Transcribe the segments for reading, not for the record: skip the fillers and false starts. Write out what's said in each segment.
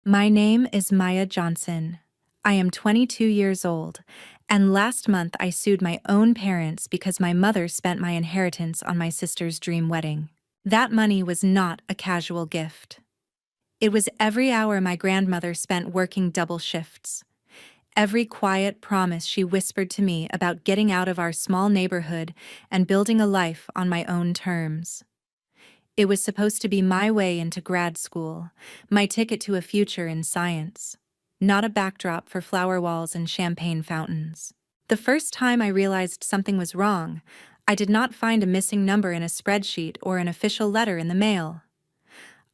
My name is Maya Johnson. I am 22 years old, and last month I sued my own parents because my mother spent my inheritance on my sister's dream wedding. That money was not a casual gift. It was every hour my grandmother spent working double shifts. Every quiet promise she whispered to me about getting out of our small neighborhood and building a life on my own terms. It was supposed to be my way into grad school, my ticket to a future in science, not a backdrop for flower walls and champagne fountains. The first time I realized something was wrong, I did not find a missing number in a spreadsheet or an official letter in the mail.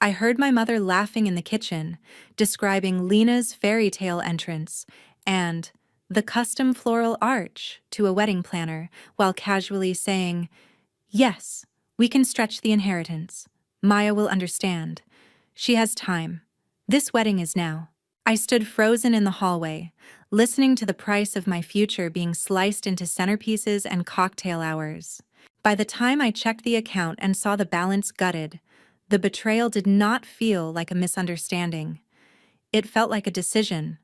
I heard my mother laughing in the kitchen, describing Lena's fairy tale entrance and the custom floral arch to a wedding planner, while casually saying, "Yes, we can stretch the inheritance. Maya will understand. She has time. This wedding is now." I stood frozen in the hallway, listening to the price of my future being sliced into centerpieces and cocktail hours. By the time I checked the account and saw the balance gutted, the betrayal did not feel like a misunderstanding. It felt like a decision,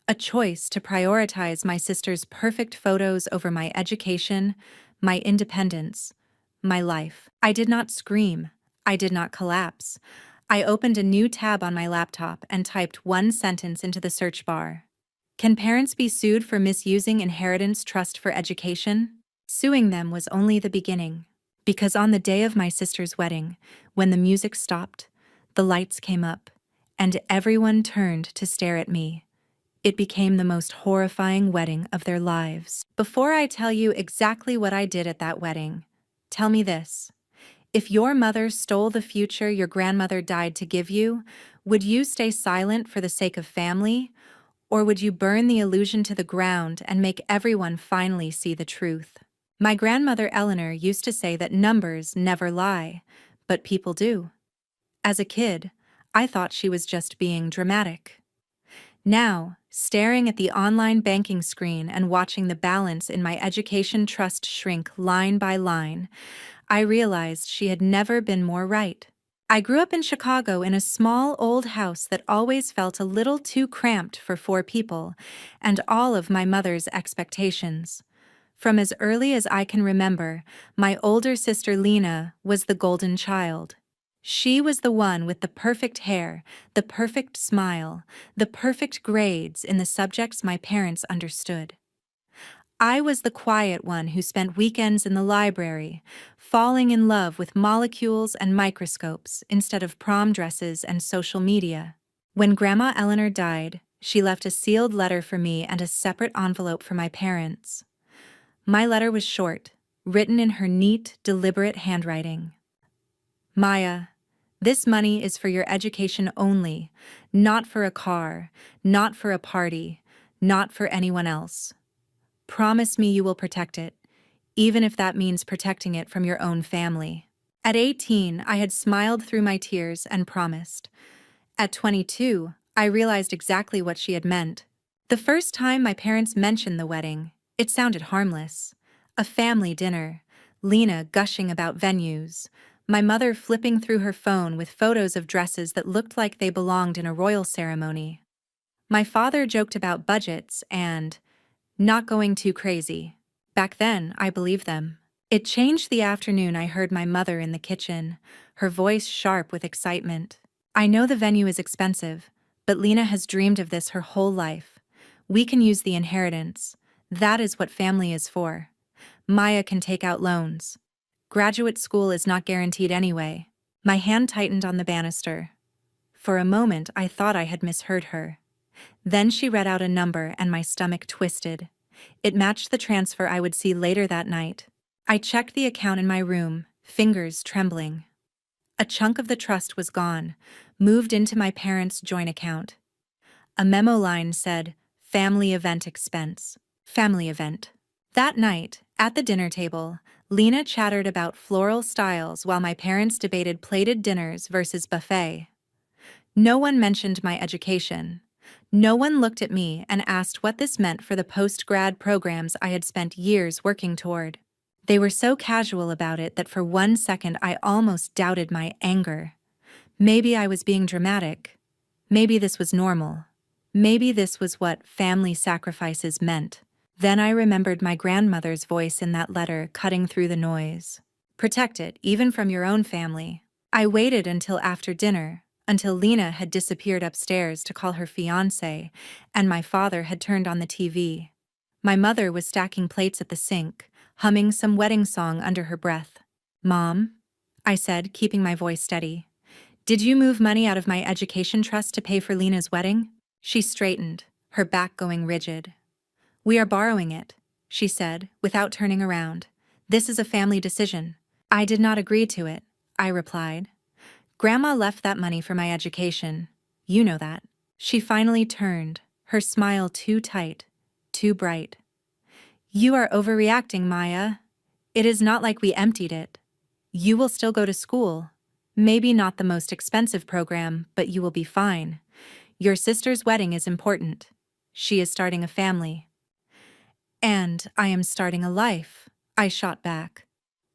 a choice to prioritize my sister's perfect photos over my education, my independence, my life. I did not scream. I did not collapse. I opened a new tab on my laptop and typed one sentence into the search bar. Can parents be sued for misusing inheritance trust for education? Suing them was only the beginning. Because on the day of my sister's wedding, when the music stopped, the lights came up, and everyone turned to stare at me, it became the most horrifying wedding of their lives. Before I tell you exactly what I did at that wedding, tell me this. If your mother stole the future your grandmother died to give you, would you stay silent for the sake of family? Or would you burn the illusion to the ground and make everyone finally see the truth? My grandmother Eleanor used to say that numbers never lie, but people do. As a kid, I thought she was just being dramatic. Now, staring at the online banking screen and watching the balance in my education trust shrink line by line, I realized she had never been more right. I grew up in Chicago in a small old house that always felt a little too cramped for 4 people, and all of my mother's expectations. From as early as I can remember, my older sister Lena was the golden child. She was the one with the perfect hair, the perfect smile, the perfect grades in the subjects my parents understood. I was the quiet one who spent weekends in the library, falling in love with molecules and microscopes instead of prom dresses and social media. When Grandma Eleanor died, she left a sealed letter for me and a separate envelope for my parents. My letter was short, written in her neat, deliberate handwriting. Maya, this money is for your education only, not for a car, not for a party, not for anyone else. Promise me you will protect it, even if that means protecting it from your own family. At 18, I had smiled through my tears and promised. At 22, I realized exactly what she had meant. The first time my parents mentioned the wedding, it sounded harmless. A family dinner, Lena gushing about venues, my mother flipping through her phone with photos of dresses that looked like they belonged in a royal ceremony. My father joked about budgets and not going too crazy. Back then, I believed them. It changed the afternoon I heard my mother in the kitchen, her voice sharp with excitement. I know the venue is expensive, but Lena has dreamed of this her whole life. We can use the inheritance. That is what family is for. Maya can take out loans. Graduate school is not guaranteed anyway. My hand tightened on the banister. For a moment, I thought I had misheard her. Then she read out a number and my stomach twisted. It matched the transfer I would see later that night. I checked the account in my room, fingers trembling. A chunk of the trust was gone, moved into my parents' joint account. A memo line said, "Family event expense." Family event. That night, at the dinner table, Lena chattered about floral styles while my parents debated plated dinners versus buffet. No one mentioned my education. No one looked at me and asked what this meant for the post-grad programs I had spent years working toward. They were so casual about it that for 1 second I almost doubted my anger. Maybe I was being dramatic. Maybe this was normal. Maybe this was what family sacrifices meant. Then I remembered my grandmother's voice in that letter cutting through the noise. Protect it, even from your own family. I waited until after dinner, until Lena had disappeared upstairs to call her fiancé, and my father had turned on the TV. My mother was stacking plates at the sink, humming some wedding song under her breath. "Mom," I said, keeping my voice steady, "did you move money out of my education trust to pay for Lena's wedding?" She straightened, her back going rigid. "We are borrowing it," she said, without turning around. "This is a family decision." "I did not agree to it," I replied. "Grandma left that money for my education. You know that." She finally turned, her smile too tight, too bright. "You are overreacting, Maya. It is not like we emptied it. You will still go to school. Maybe not the most expensive program, but you will be fine. Your sister's wedding is important. She is starting a family. And I am starting a life," I shot back.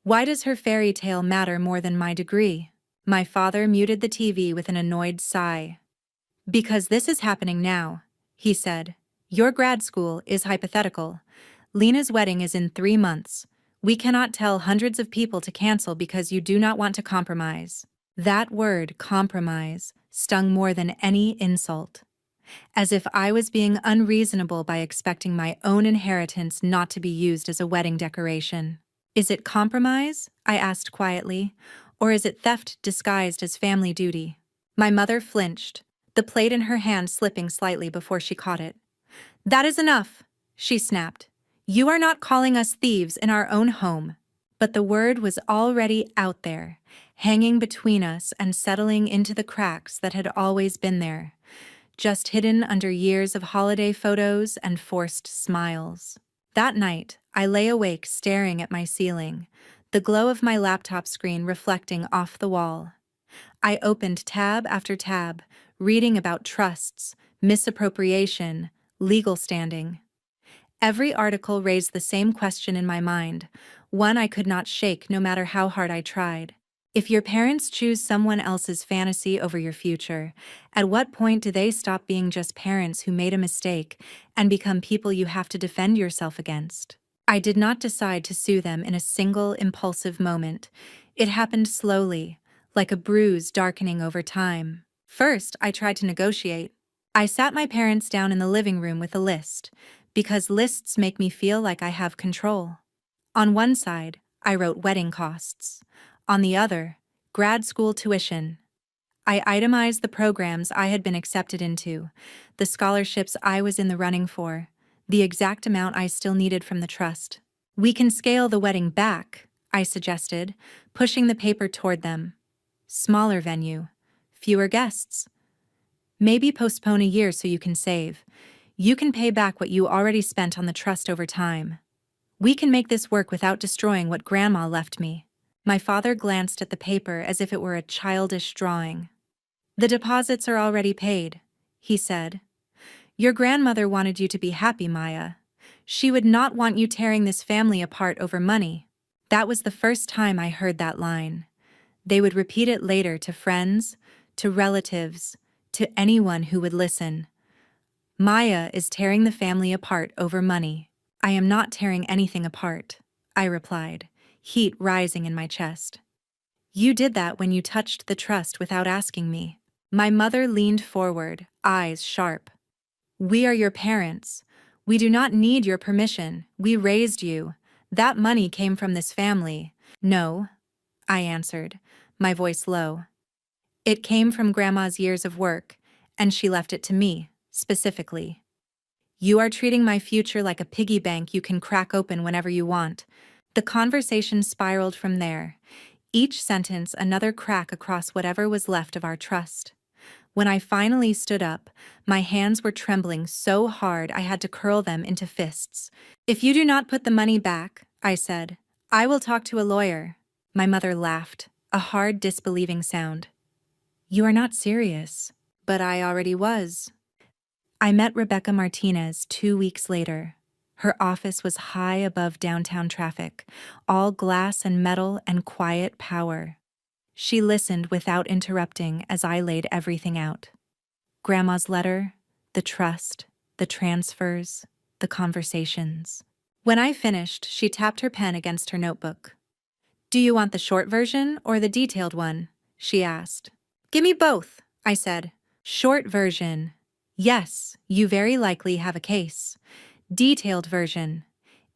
"Why does her fairy tale matter more than my degree?" My father muted the TV with an annoyed sigh. "Because this is happening now," he said. "Your grad school is hypothetical. Lena's wedding is in 3 months. We cannot tell hundreds of people to cancel because you do not want to compromise." That word, compromise, stung more than any insult. As if I was being unreasonable by expecting my own inheritance not to be used as a wedding decoration. "Is it compromise?" I asked quietly. "Or is it theft disguised as family duty?" My mother flinched, the plate in her hand slipping slightly before she caught it. "That is enough," she snapped. "You are not calling us thieves in our own home." But the word was already out there, hanging between us and settling into the cracks that had always been there, just hidden under years of holiday photos and forced smiles. That night, I lay awake staring at my ceiling, the glow of my laptop screen reflecting off the wall. I opened tab after tab, reading about trusts, misappropriation, legal standing. Every article raised the same question in my mind, one I could not shake no matter how hard I tried. If your parents choose someone else's fantasy over your future, at what point do they stop being just parents who made a mistake and become people you have to defend yourself against? I did not decide to sue them in a single impulsive moment. It happened slowly, like a bruise darkening over time. First, I tried to negotiate. I sat my parents down in the living room with a list, because lists make me feel like I have control. On one side, I wrote wedding costs. On the other, grad school tuition. I itemized the programs I had been accepted into, the scholarships I was in the running for, the exact amount I still needed from the trust. "We can scale the wedding back," I suggested, pushing the paper toward them. "Smaller venue, fewer guests. Maybe postpone a year so you can save. You can pay back what you already spent on the trust over time. We can make this work without destroying what Grandma left me." My father glanced at the paper as if it were a childish drawing. "The deposits are already paid," he said. "Your grandmother wanted you to be happy, Maya. She would not want you tearing this family apart over money." That was the first time I heard that line. They would repeat it later to friends, to relatives, to anyone who would listen. "Maya is tearing the family apart over money." "I am not tearing anything apart," I replied, heat rising in my chest. "You did that when you touched the trust without asking me." My mother leaned forward, eyes sharp. "We are your parents. We do not need your permission. We raised you. That money came from this family." "No," I answered, my voice low. "It came from Grandma's years of work, and she left it to me, specifically. You are treating my future like a piggy bank you can crack open whenever you want." The conversation spiraled from there, each sentence another crack across whatever was left of our trust. When I finally stood up, my hands were trembling so hard I had to curl them into fists. "If you do not put the money back," I said, "I will talk to a lawyer." My mother laughed, a hard, disbelieving sound. "You are not serious." But I already was. I met Rebecca Martinez 2 weeks later. Her office was high above downtown traffic, all glass and metal and quiet power. She listened without interrupting as I laid everything out. Grandma's letter, the trust, the transfers, the conversations. When I finished, she tapped her pen against her notebook. "Do you want the short version or the detailed one?" she asked. "Give me both," I said. "Short version. Yes, you very likely have a case. Detailed version.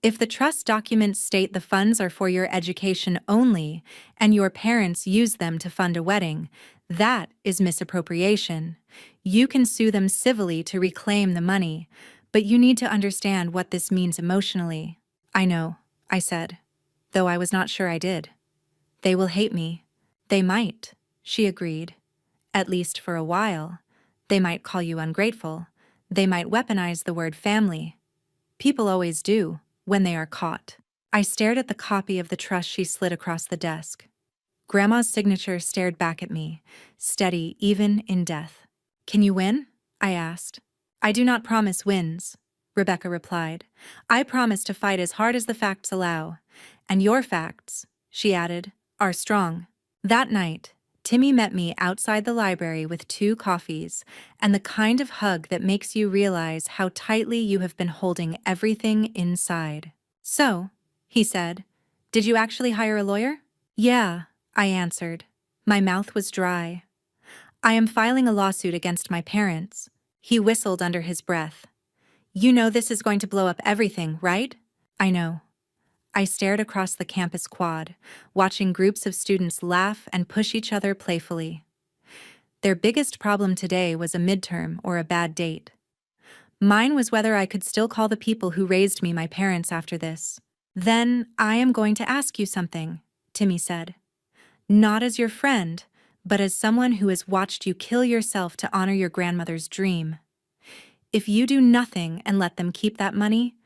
If the trust documents state the funds are for your education only and your parents use them to fund a wedding, that is misappropriation. You can sue them civilly to reclaim the money, but you need to understand what this means emotionally." "I know," I said, though I was not sure I did. "They will hate me." "They might," she agreed. "At least for a while. They might call you ungrateful. They might weaponize the word family. People always do, when they are caught." I stared at the copy of the trust she slid across the desk. Grandma's signature stared back at me, steady even in death. "Can you win?" I asked. "I do not promise wins," Rebecca replied. "I promise to fight as hard as the facts allow. And your facts," she added, "are strong." That night, Timmy met me outside the library with 2 coffees and the kind of hug that makes you realize how tightly you have been holding everything inside. "So," he said, "did you actually hire a lawyer?" "Yeah," I answered. My mouth was dry. "I am filing a lawsuit against my parents." He whistled under his breath. "You know this is going to blow up everything, right?" "I know." I stared across the campus quad, watching groups of students laugh and push each other playfully. Their biggest problem today was a midterm or a bad date. Mine was whether I could still call the people who raised me my parents after this. "Then I am going to ask you something," Timmy said. "Not as your friend, but as someone who has watched you kill yourself to honor your grandmother's dream. If you do nothing and let them keep that money,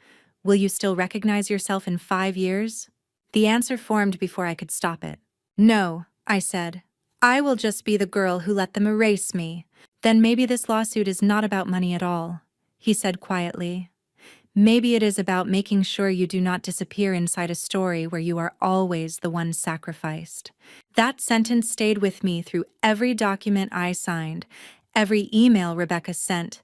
will you still recognize yourself in 5 years?" The answer formed before I could stop it. "No," I said. "I will just be the girl who let them erase me." "Then maybe this lawsuit is not about money at all," he said quietly. "Maybe it is about making sure you do not disappear inside a story where you are always the one sacrificed." That sentence stayed with me through every document I signed, every email Rebecca sent,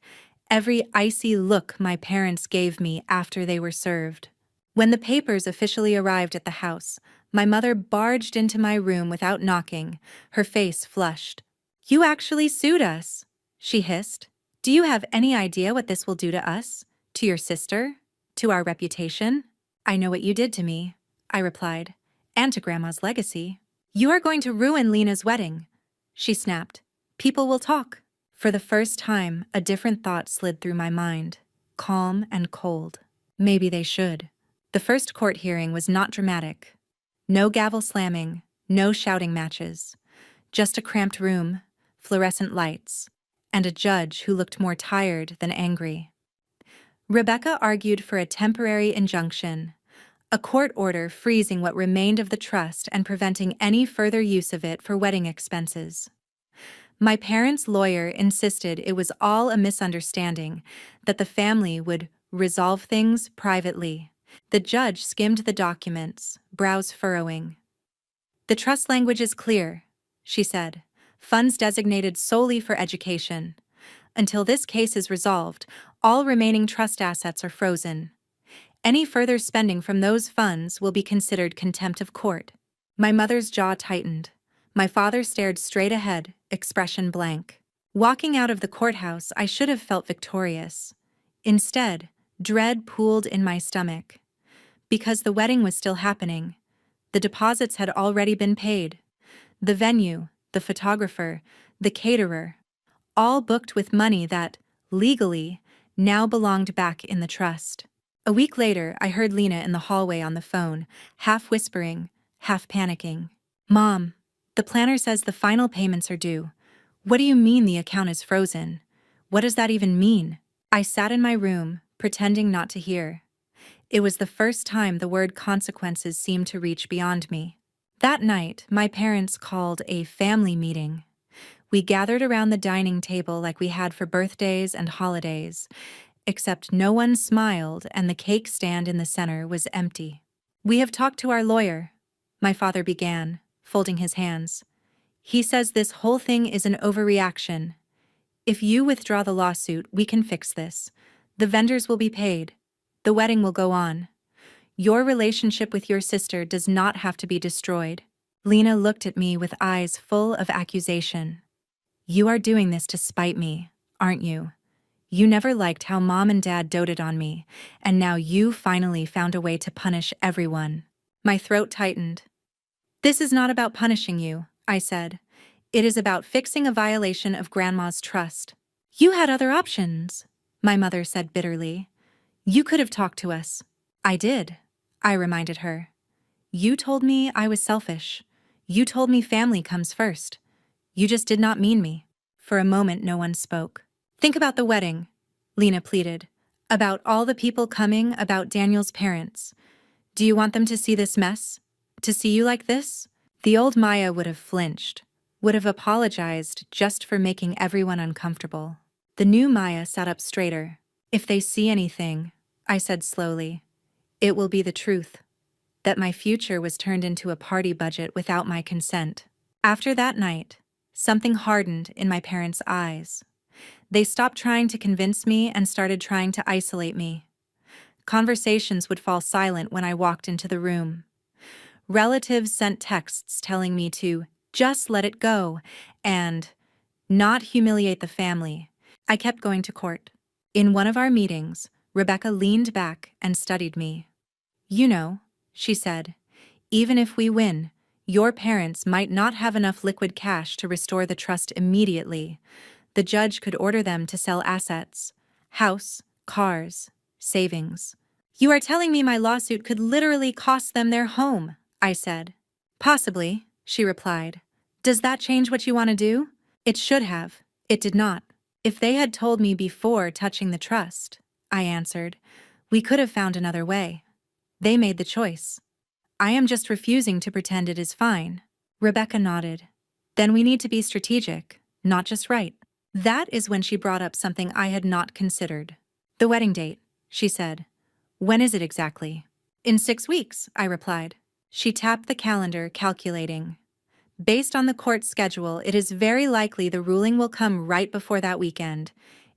every icy look my parents gave me after they were served. When the papers officially arrived at the house, my mother barged into my room without knocking, her face flushed. "You actually sued us," she hissed. "Do you have any idea what this will do to us? To your sister? To our reputation?" "I know what you did to me," I replied, "and to Grandma's legacy." "You are going to ruin Lena's wedding," she snapped. "People will talk." For the first time, a different thought slid through my mind, calm and cold. Maybe they should. The first court hearing was not dramatic. No gavel slamming, no shouting matches. Just a cramped room, fluorescent lights, and a judge who looked more tired than angry. Rebecca argued for a temporary injunction, a court order freezing what remained of the trust and preventing any further use of it for wedding expenses. My parents' lawyer insisted it was all a misunderstanding, that the family would resolve things privately. The judge skimmed the documents, brows furrowing. "The trust language is clear," she said. "Funds designated solely for education. Until this case is resolved, all remaining trust assets are frozen. Any further spending from those funds will be considered contempt of court." My mother's jaw tightened. My father stared straight ahead, expression blank. Walking out of the courthouse, I should have felt victorious. Instead, dread pooled in my stomach. Because the wedding was still happening. The deposits had already been paid. The venue, the photographer, the caterer, all booked with money that, legally, now belonged back in the trust. A week later, I heard Lena in the hallway on the phone, half whispering, half panicking. "Mom, the planner says the final payments are due. What do you mean the account is frozen? What does that even mean?" I sat in my room, pretending not to hear. It was the first time the word consequences seemed to reach beyond me. That night, my parents called a family meeting. We gathered around the dining table like we had for birthdays and holidays, except no one smiled and the cake stand in the center was empty. "We have talked to our lawyer," my father began, folding his hands. "He says this whole thing is an overreaction. If you withdraw the lawsuit, we can fix this. The vendors will be paid. The wedding will go on. Your relationship with your sister does not have to be destroyed." Lena looked at me with eyes full of accusation. "You are doing this to spite me, aren't you? You never liked how Mom and Dad doted on me, and now you finally found a way to punish everyone." My throat tightened. "This is not about punishing you," I said. "It is about fixing a violation of Grandma's trust." "You had other options," my mother said bitterly. "You could have talked to us." "I did," I reminded her. "You told me I was selfish. You told me family comes first. You just did not mean me." For a moment, no one spoke. "Think about the wedding," Lena pleaded. "About all the people coming, about Daniel's parents. Do you want them to see this mess? To see you like this?" The old Maya would have flinched, would have apologized just for making everyone uncomfortable. The new Maya sat up straighter. "If they see anything," I said slowly, "it will be the truth. That my future was turned into a party budget without my consent." After that night, something hardened in my parents' eyes. They stopped trying to convince me and started trying to isolate me. Conversations would fall silent when I walked into the room. Relatives sent texts telling me to just let it go and not humiliate the family. I kept going to court. In one of our meetings, Rebecca leaned back and studied me. "You know," she said, "even if we win, your parents might not have enough liquid cash to restore the trust immediately. The judge could order them to sell assets, house, cars, savings." "You are telling me my lawsuit could literally cost them their home," I said. "Possibly," she replied. "Does that change what you want to do?" "It should have. It did not. If they had told me before touching the trust," I answered, "we could have found another way. They made the choice. I am just refusing to pretend it is fine." Rebecca nodded. "Then we need to be strategic, not just right." That is when she brought up something I had not considered. "The wedding date," she said. "When is it exactly?" "In 6 weeks," I replied. She tapped the calendar, calculating. "Based on the court schedule, it is very likely the ruling will come right before that weekend.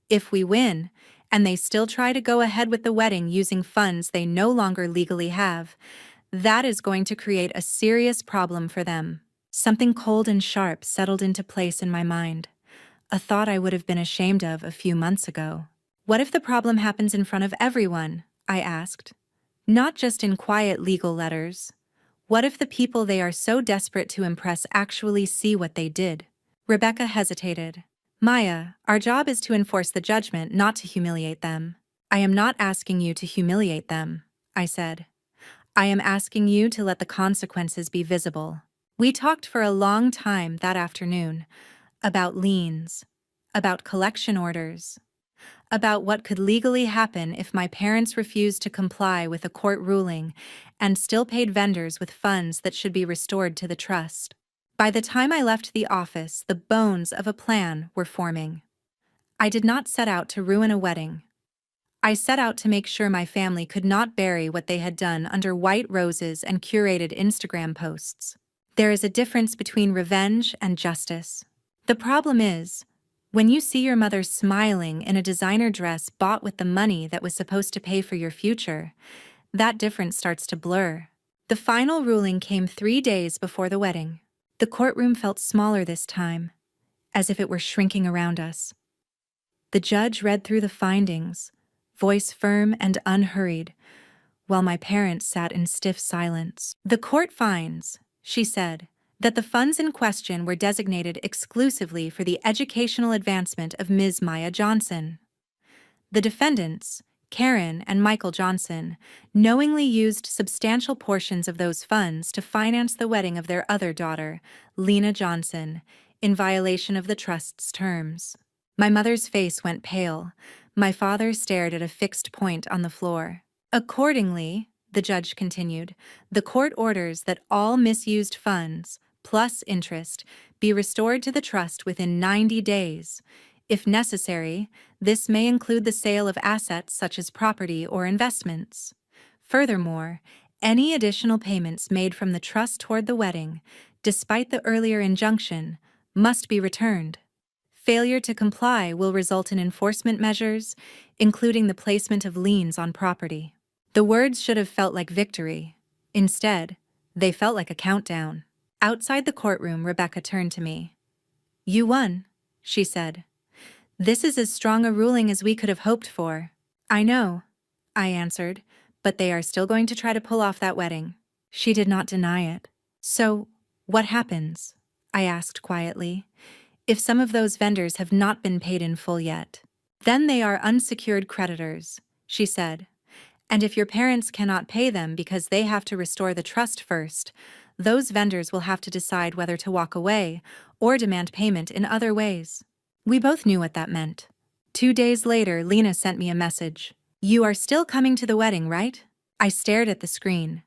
If we win, and they still try to go ahead with the wedding using funds they no longer legally have, that is going to create a serious problem for them." Something cold and sharp settled into place in my mind, a thought I would have been ashamed of a few months ago. "What if the problem happens in front of everyone?" I asked. "Not just in quiet legal letters. What if the people they are so desperate to impress actually see what they did?" Rebecca hesitated. "Maya, our job is to enforce the judgment, not to humiliate them." "I am not asking you to humiliate them," I said. "I am asking you to let the consequences be visible." We talked for a long time that afternoon, about liens, about collection orders, about what could legally happen if my parents refused to comply with a court ruling and still paid vendors with funds that should be restored to the trust. By the time I left the office, the bones of a plan were forming. I did not set out to ruin a wedding. I set out to make sure my family could not bury what they had done under white roses and curated Instagram posts. There is a difference between revenge and justice. The problem is, when you see your mother smiling in a designer dress bought with the money that was supposed to pay for your future, that difference starts to blur. The final ruling came 3 days before the wedding. The courtroom felt smaller this time, as if it were shrinking around us. The judge read through the findings, voice firm and unhurried, while my parents sat in stiff silence. "The court finds," she said, "that the funds in question were designated exclusively for the educational advancement of Ms. Maya Johnson. The defendants, Karen and Michael Johnson, knowingly used substantial portions of those funds to finance the wedding of their other daughter, Lena Johnson, in violation of the trust's terms." My mother's face went pale. My father stared at a fixed point on the floor. "Accordingly," the judge continued, "the court orders that all misused funds, plus interest, be restored to the trust within 90 days. If necessary, this may include the sale of assets such as property or investments. Furthermore, any additional payments made from the trust toward the wedding, despite the earlier injunction, must be returned." Failure to comply will result in enforcement measures, including the placement of liens on property. The words should have felt like victory. Instead, they felt like a countdown. Outside the courtroom, Rebecca turned to me. "You won," she said. "This is as strong a ruling as we could have hoped for." "I know," I answered, "but they are still going to try to pull off that wedding." She did not deny it. "So, what happens?" I asked quietly. "If some of those vendors have not been paid in full yet?" "Then they are unsecured creditors," she said. "And if your parents cannot pay them because they have to restore the trust first, those vendors will have to decide whether to walk away or demand payment in other ways." We both knew what that meant. 2 days later, Lena sent me a message. "You are still coming to the wedding, right?" I stared at the screen.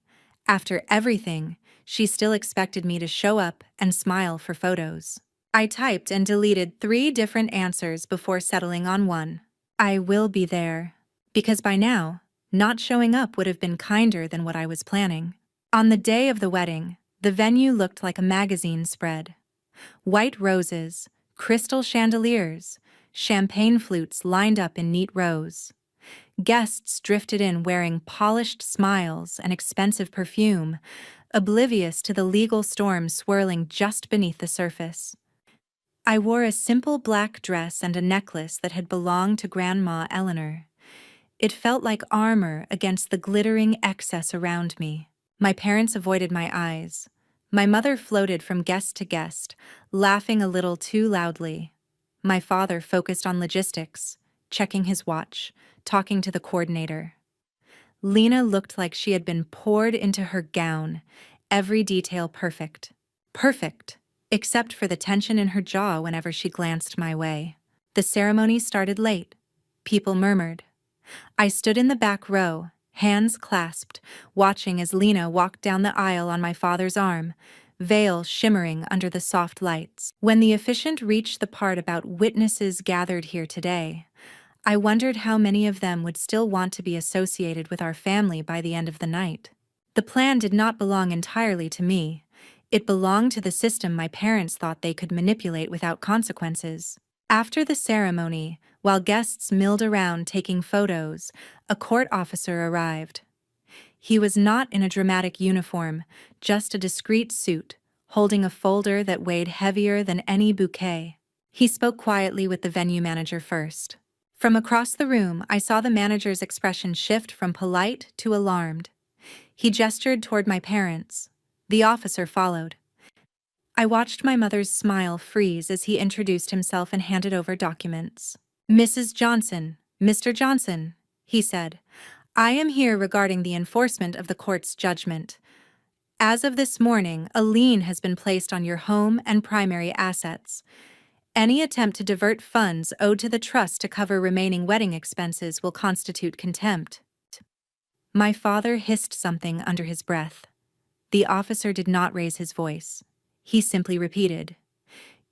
After everything, she still expected me to show up and smile for photos. I typed and deleted 3 different answers before settling on one. "I will be there." Because by now, not showing up would have been kinder than what I was planning. On the day of the wedding, the venue looked like a magazine spread. White roses, crystal chandeliers, champagne flutes lined up in neat rows. Guests drifted in wearing polished smiles and expensive perfume, oblivious to the legal storm swirling just beneath the surface. I wore a simple black dress and a necklace that had belonged to Grandma Eleanor. It felt like armor against the glittering excess around me. My parents avoided my eyes. My mother floated from guest to guest, laughing a little too loudly. My father focused on logistics, checking his watch, talking to the coordinator. Lena looked like she had been poured into her gown, every detail perfect. Perfect, except for the tension in her jaw whenever she glanced my way. The ceremony started late. People murmured. I stood in the back row, hands clasped, watching as Lena walked down the aisle on my father's arm, veil shimmering under the soft lights. When the officiant reached the part about witnesses gathered here today, I wondered how many of them would still want to be associated with our family by the end of the night. The plan did not belong entirely to me. It belonged to the system my parents thought they could manipulate without consequences. After the ceremony, while guests milled around taking photos, a court officer arrived. He was not in a dramatic uniform, just a discreet suit, holding a folder that weighed heavier than any bouquet. He spoke quietly with the venue manager first. From across the room, I saw the manager's expression shift from polite to alarmed. He gestured toward my parents. The officer followed. I watched my mother's smile freeze as he introduced himself and handed over documents. "Mrs. Johnson, Mr. Johnson," he said, "I am here regarding the enforcement of the court's judgment. As of this morning, a lien has been placed on your home and primary assets. Any attempt to divert funds owed to the trust to cover remaining wedding expenses will constitute contempt." My father hissed something under his breath. The officer did not raise his voice. He simply repeated,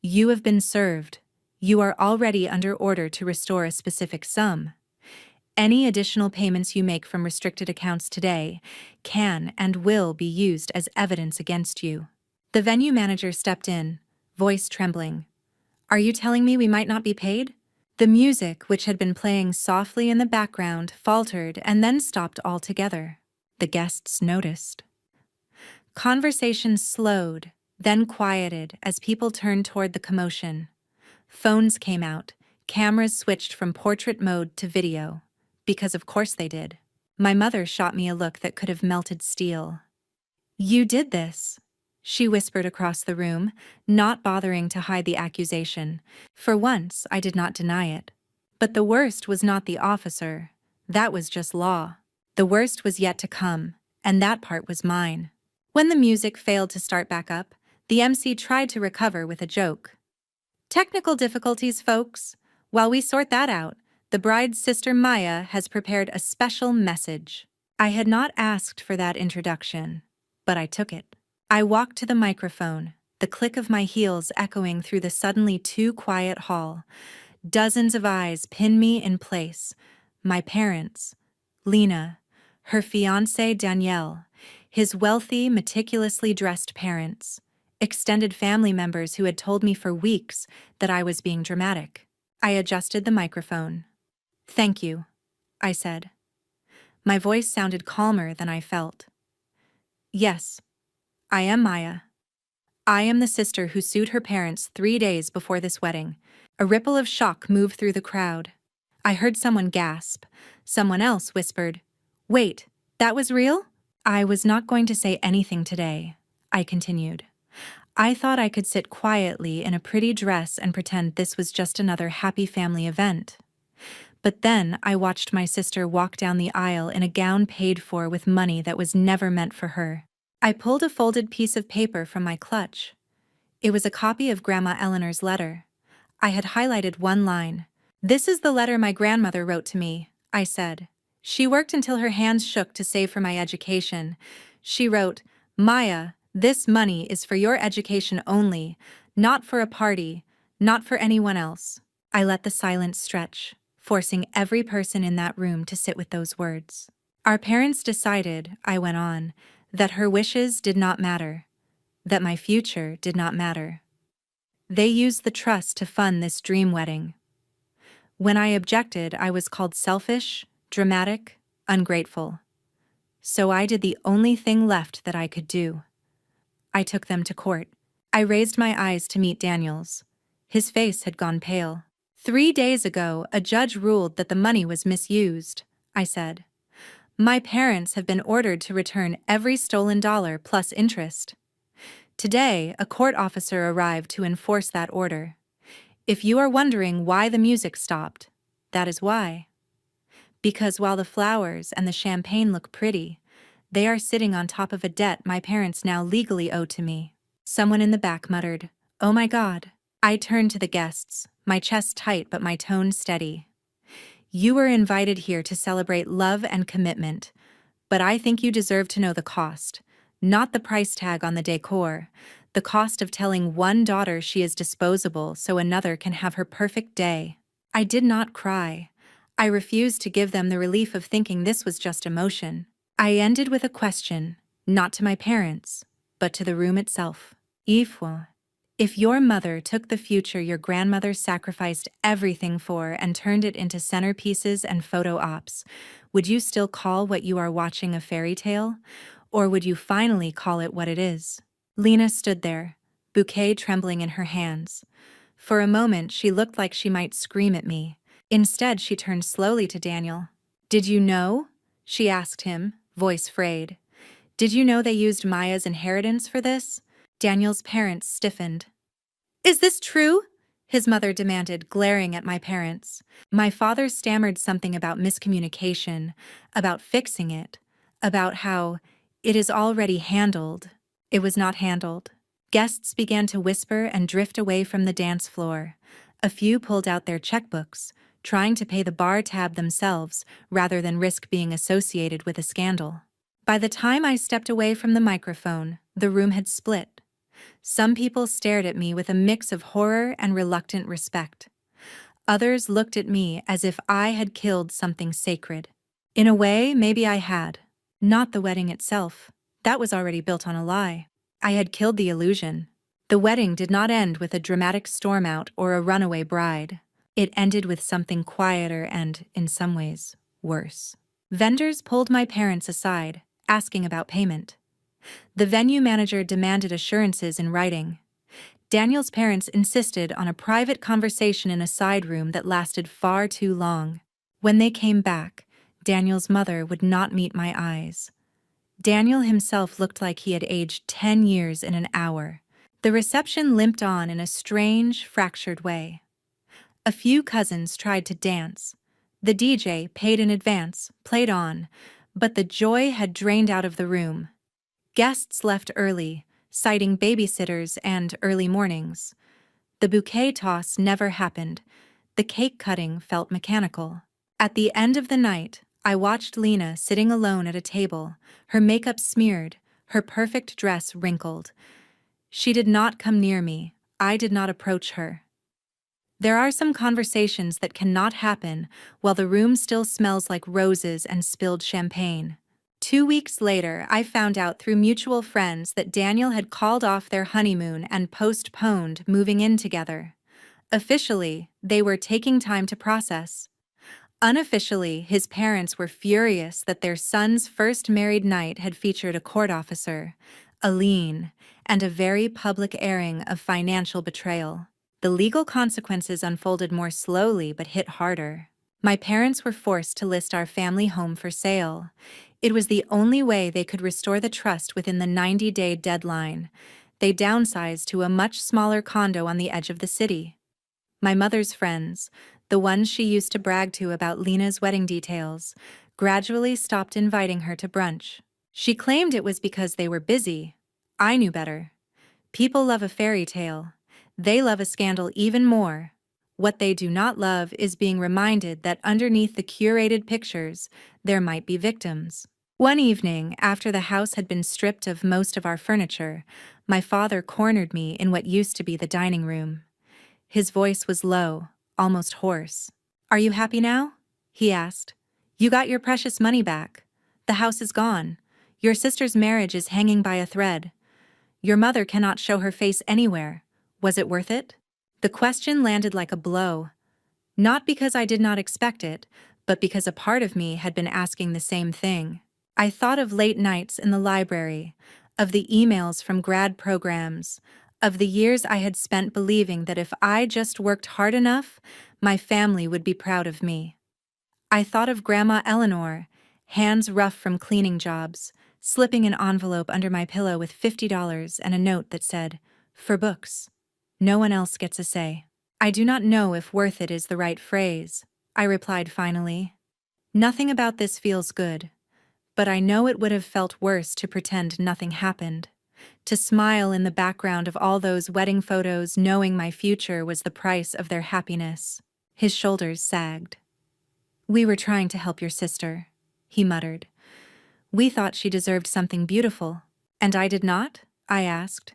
"You have been served. You are already under order to restore a specific sum. Any additional payments you make from restricted accounts today can and will be used as evidence against you." The venue manager stepped in, voice trembling. "Are you telling me we might not be paid?" The music, which had been playing softly in the background, faltered and then stopped altogether. The guests noticed. Conversation slowed, then quieted as people turned toward the commotion. Phones came out, cameras switched from portrait mode to video. Because of course they did. My mother shot me a look that could have melted steel. "You did this," she whispered across the room, not bothering to hide the accusation. For once, I did not deny it. But the worst was not the officer. That was just law. The worst was yet to come, and that part was mine. When the music failed to start back up, the MC tried to recover with a joke. "Technical difficulties, folks. While we sort that out, the bride's sister Maya has prepared a special message." I had not asked for that introduction, but I took it. I walked to the microphone, the click of my heels echoing through the suddenly too quiet hall. Dozens of eyes pinned me in place. My parents, Lena, her fiancé Danielle, his wealthy, meticulously dressed parents, extended family members who had told me for weeks that I was being dramatic. I adjusted the microphone. "Thank you," I said. My voice sounded calmer than I felt. "Yes, I am Maya. I am the sister who sued her parents 3 days before this wedding." A ripple of shock moved through the crowd. I heard someone gasp. Someone else whispered, "Wait, that was real?" I was not going to say anything today, I continued. I thought I could sit quietly in a pretty dress and pretend this was just another happy family event. But then I watched my sister walk down the aisle in a gown paid for with money that was never meant for her. I pulled a folded piece of paper from my clutch. It was a copy of Grandma Eleanor's letter. I had highlighted one line. "This is the letter my grandmother wrote to me," I said. "She worked until her hands shook to save for my education. She wrote, 'Maya, this money is for your education only, not for a party, not for anyone else.'" I let the silence stretch, forcing every person in that room to sit with those words. "Our parents decided," I went on, "that her wishes did not matter, that my future did not matter. They used the trust to fund this dream wedding. When I objected, I was called selfish, dramatic, ungrateful. So I did the only thing left that I could do. I took them to court. I raised my eyes to meet Daniel's. His face had gone pale. 3 days ago, a judge ruled that the money was misused," I said. "My parents have been ordered to return every stolen dollar plus interest. Today, a court officer arrived to enforce that order. If you are wondering why the music stopped, that is why. Because while the flowers and the champagne look pretty, they are sitting on top of a debt my parents now legally owe to me." Someone in the back muttered, "Oh my God." I turned to the guests, my chest tight but my tone steady. "You were invited here to celebrate love and commitment, but I think you deserve to know the cost, not the price tag on the decor, the cost of telling one daughter she is disposable so another can have her perfect day." I did not cry. I refused to give them the relief of thinking this was just emotion. I ended with a question, not to my parents, but to the room itself. If your mother took the future your grandmother sacrificed everything for and turned it into centerpieces and photo ops, would you still call what you are watching a fairy tale? Or would you finally call it what it is?" Lena stood there, bouquet trembling in her hands. For a moment she looked like she might scream at me. Instead she turned slowly to Daniel. "Did you know?" she asked him, voice frayed. "Did you know they used Maya's inheritance for this?" Daniel's parents stiffened. "Is this true?" his mother demanded, glaring at my parents. My father stammered something about miscommunication, about fixing it, about how it is already handled. It was not handled. Guests began to whisper and drift away from the dance floor. A few pulled out their checkbooks, trying to pay the bar tab themselves rather than risk being associated with a scandal. By the time I stepped away from the microphone, the room had split. Some people stared at me with a mix of horror and reluctant respect. Others looked at me as if I had killed something sacred. In a way, maybe I had. Not the wedding itself. That was already built on a lie. I had killed the illusion. The wedding did not end with a dramatic storm out or a runaway bride. It ended with something quieter and, in some ways, worse. Vendors pulled my parents aside, asking about payment. The venue manager demanded assurances in writing. Daniel's parents insisted on a private conversation in a side room that lasted far too long. When they came back, Daniel's mother would not meet my eyes. Daniel himself looked like he had aged 10 years in an hour. The reception limped on in a strange, fractured way. A few cousins tried to dance. The DJ, paid in advance, played on, but the joy had drained out of the room. Guests left early, citing babysitters and early mornings. The bouquet toss never happened. The cake cutting felt mechanical. At the end of the night, I watched Lena sitting alone at a table, her makeup smeared, her perfect dress wrinkled. She did not come near me. I did not approach her. There are some conversations that cannot happen while the room still smells like roses and spilled champagne. 2 weeks later, I found out through mutual friends that Daniel had called off their honeymoon and postponed moving in together. Officially, they were taking time to process. Unofficially, his parents were furious that their son's first married night had featured a court officer, a lien, and a very public airing of financial betrayal. The legal consequences unfolded more slowly but hit harder. My parents were forced to list our family home for sale. It was the only way they could restore the trust within the 90-day deadline. They downsized to a much smaller condo on the edge of the city. My mother's friends, the ones she used to brag to about Lena's wedding details, gradually stopped inviting her to brunch. She claimed it was because they were busy. I knew better. People love a fairy tale. They love a scandal even more. What they do not love is being reminded that underneath the curated pictures, there might be victims. One evening, after the house had been stripped of most of our furniture, my father cornered me in what used to be the dining room. His voice was low, almost hoarse. "Are you happy now?" he asked. "You got your precious money back. The house is gone. Your sister's marriage is hanging by a thread. Your mother cannot show her face anywhere. Was it worth it?" The question landed like a blow. Not because I did not expect it, but because a part of me had been asking the same thing. I thought of late nights in the library, of the emails from grad programs, of the years I had spent believing that if I just worked hard enough, my family would be proud of me. I thought of Grandma Eleanor, hands rough from cleaning jobs, slipping an envelope under my pillow with $50 and a note that said, "For books. No one else gets a say." "I do not know if worth it is the right phrase," I replied finally. "Nothing about this feels good. But I know it would have felt worse to pretend nothing happened. To smile in the background of all those wedding photos knowing my future was the price of their happiness." His shoulders sagged. "We were trying to help your sister," he muttered. "We thought she deserved something beautiful." "And I did not?" I asked.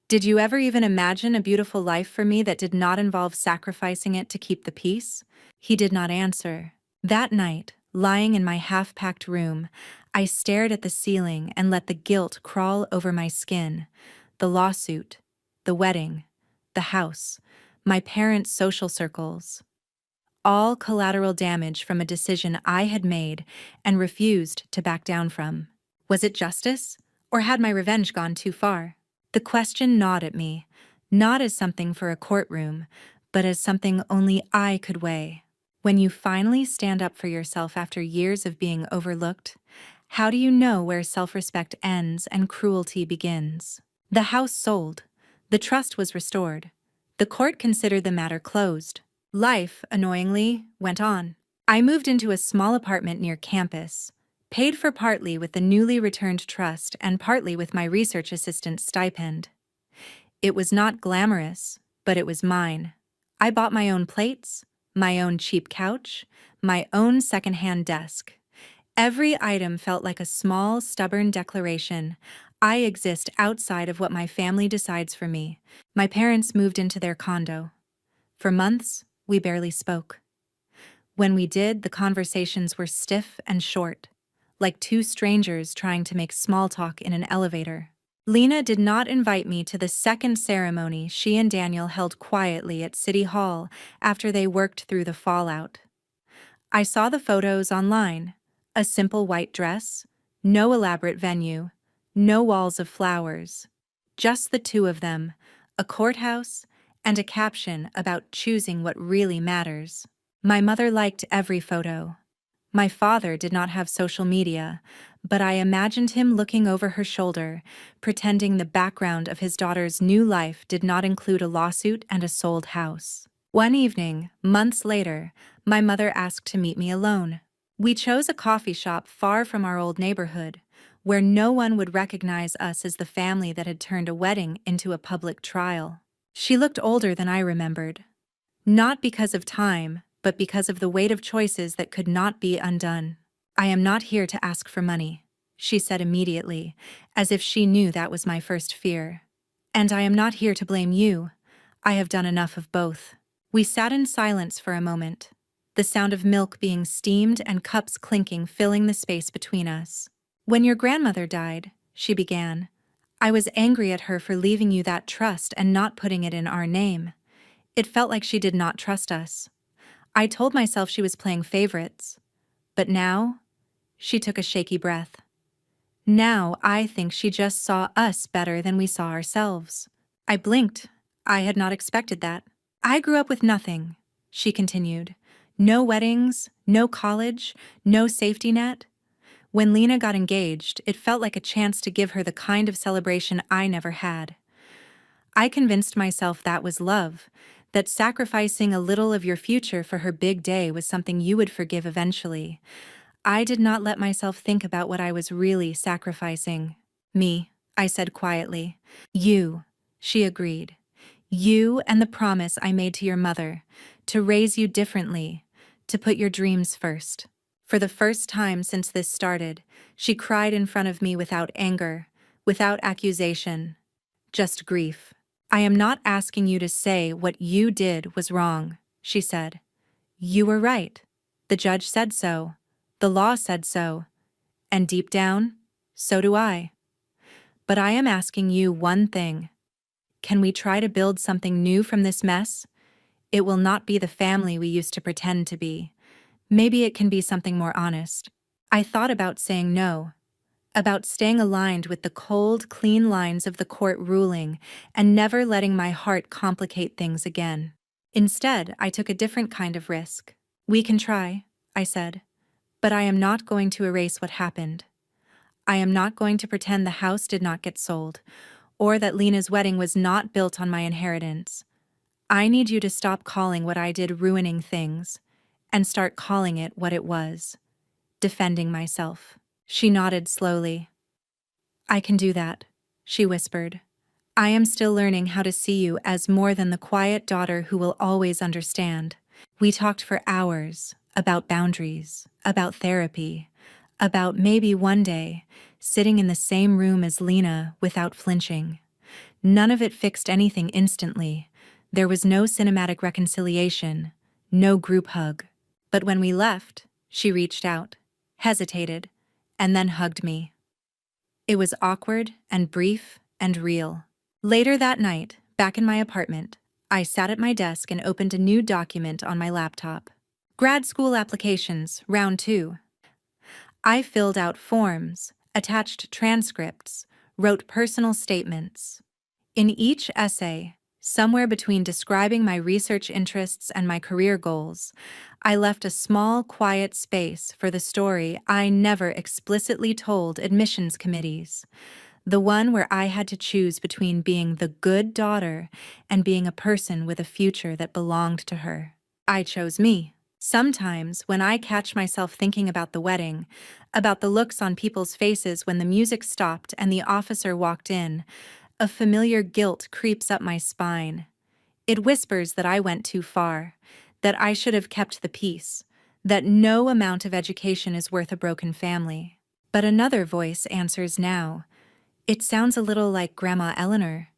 "Did you ever even imagine a beautiful life for me that did not involve sacrificing it to keep the peace?" He did not answer. That night, lying in my half-packed room, I stared at the ceiling and let the guilt crawl over my skin. The lawsuit, the wedding, the house, my parents' social circles. All collateral damage from a decision I had made and refused to back down from. Was it justice, or had my revenge gone too far? The question gnawed at me, not as something for a courtroom, but as something only I could weigh. When you finally stand up for yourself after years of being overlooked, how do you know where self-respect ends and cruelty begins? The house sold. The trust was restored. The court considered the matter closed. Life, annoyingly, went on. I moved into a small apartment near campus, paid for partly with the newly returned trust and partly with my research assistant's stipend. It was not glamorous, but it was mine. I bought my own plates, my own cheap couch, my own secondhand desk. Every item felt like a small, stubborn declaration. I exist outside of what my family decides for me. My parents moved into their condo. For months, we barely spoke. When we did, the conversations were stiff and short, like two strangers trying to make small talk in an elevator. Lena did not invite me to the second ceremony she and Daniel held quietly at City Hall after they worked through the fallout. I saw the photos online. A simple white dress, no elaborate venue, no walls of flowers. Just the two of them, a courthouse, and a caption about choosing what really matters. My mother liked every photo. My father did not have social media, but I imagined him looking over her shoulder, pretending the background of his daughter's new life did not include a lawsuit and a sold house. One evening, months later, my mother asked to meet me alone. We chose a coffee shop far from our old neighborhood, where no one would recognize us as the family that had turned a wedding into a public trial. She looked older than I remembered. Not because of time, but because of the weight of choices that could not be undone. "I am not here to ask for money," she said immediately, as if she knew that was my first fear. "And I am not here to blame you. I have done enough of both." We sat in silence for a moment, the sound of milk being steamed and cups clinking filling the space between us. When your grandmother died, she began, I was angry at her for leaving you that trust and not putting it in our name. It felt like she did not trust us. I told myself she was playing favorites. But now, she took a shaky breath. Now I think she just saw us better than we saw ourselves. I blinked. I had not expected that. I grew up with nothing, she continued. No weddings, no college, no safety net. When Lena got engaged, it felt like a chance to give her the kind of celebration I never had. I convinced myself that was love, that sacrificing a little of your future for her big day was something you would forgive eventually. I did not let myself think about what I was really sacrificing. Me, I said quietly. You, she agreed. You and the promise I made to your mother, to raise you differently, to put your dreams first. For the first time since this started, she cried in front of me without anger, without accusation, just grief. I am not asking you to say what you did was wrong, she said. You were right. The judge said so. The law said so. And deep down, so do I. But I am asking you one thing. Can we try to build something new from this mess? It will not be the family we used to pretend to be. Maybe it can be something more honest. I thought about saying no, about staying aligned with the cold, clean lines of the court ruling and never letting my heart complicate things again. Instead, I took a different kind of risk. We can try, I said, but I am not going to erase what happened. I am not going to pretend the house did not get sold, or that Lena's wedding was not built on my inheritance. I need you to stop calling what I did ruining things, and start calling it what it was, defending myself. She nodded slowly. I can do that, she whispered. I am still learning how to see you as more than the quiet daughter who will always understand. We talked for hours about boundaries, about therapy, about maybe one day sitting in the same room as Lena without flinching. None of it fixed anything instantly. There was no cinematic reconciliation, no group hug. But when we left, she reached out, hesitated, and then hugged me. It was awkward and brief and real. Later that night, back in my apartment, I sat at my desk and opened a new document on my laptop. Grad school applications, round 2. I filled out forms, attached transcripts, wrote personal statements. In each essay, somewhere between describing my research interests and my career goals, I left a small, quiet space for the story I never explicitly told admissions committees, the one where I had to choose between being the good daughter and being a person with a future that belonged to her. I chose me. Sometimes, when I catch myself thinking about the wedding, about the looks on people's faces when the music stopped and the officer walked in, a familiar guilt creeps up my spine. It whispers that I went too far, that I should have kept the peace, that no amount of education is worth a broken family. But another voice answers now. It sounds a little like Grandma Eleanor.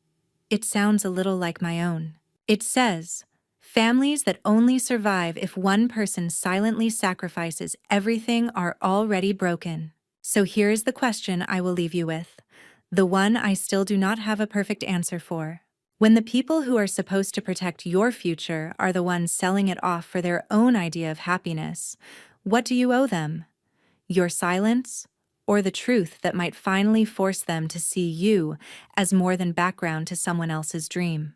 It sounds a little like my own. It says, families that only survive if one person silently sacrifices everything are already broken. So here is the question I will leave you with, the one I still do not have a perfect answer for. When the people who are supposed to protect your future are the ones selling it off for their own idea of happiness, what do you owe them? Your silence, or the truth that might finally force them to see you as more than background to someone else's dream?